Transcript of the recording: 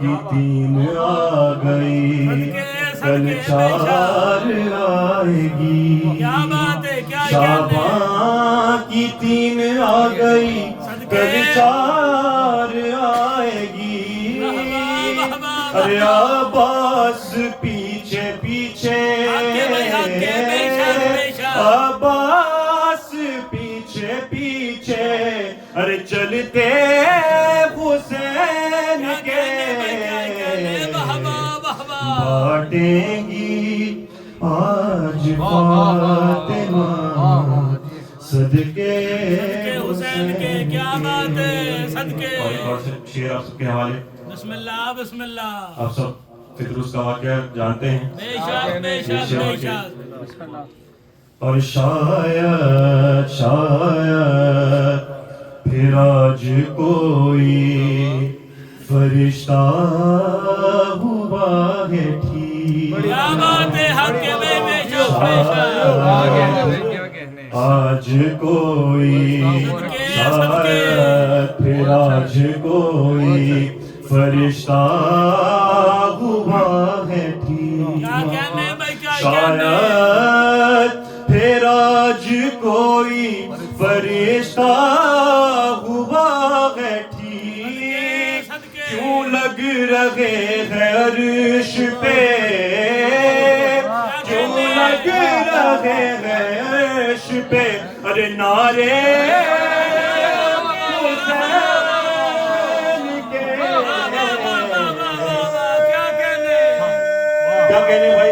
کی 3 آ گئی، کل 4 آئے گی۔ کیا بات ہے، کیا شعبان کی 3 آ گئی، کل 4 آئے گی۔ ارے عباس پیچھے پیچھے، عباس پیچھے پیچھے، ارے چلتے حسین کے بانٹیں گی آج فاطمہ صدقے حسین کے۔ کیا بات ہے، صدقے۔ اور ایک اور سے شعر آپ سب کے حوالے۔ بسم اللہ بسم اللہ۔ آپ سب فطروس کا واقعہ جانتے ہیں، بے شک بے شک بے شک۔ اور شاید شاید پھر آج کوئی فرشتہ ہوا ہے ٹھیک۔ کیا بات ہے، حق کے بے شک بے شک۔ آج کوئی شاید پھر آج کوئی فرشتہ ہوا ہے ٹھیک۔ کیا کہنے بھائی، کیا کہنے؟ شاید پھر آج کوئی فرشتہ ہوا ہے ٹھیک۔ کیوں لگ رہے ہیں عرش پہ، کیوں لگ رہے ہیں عرش پہ، ارے نعرے حسین کے۔ کیا کہنے بھائی؟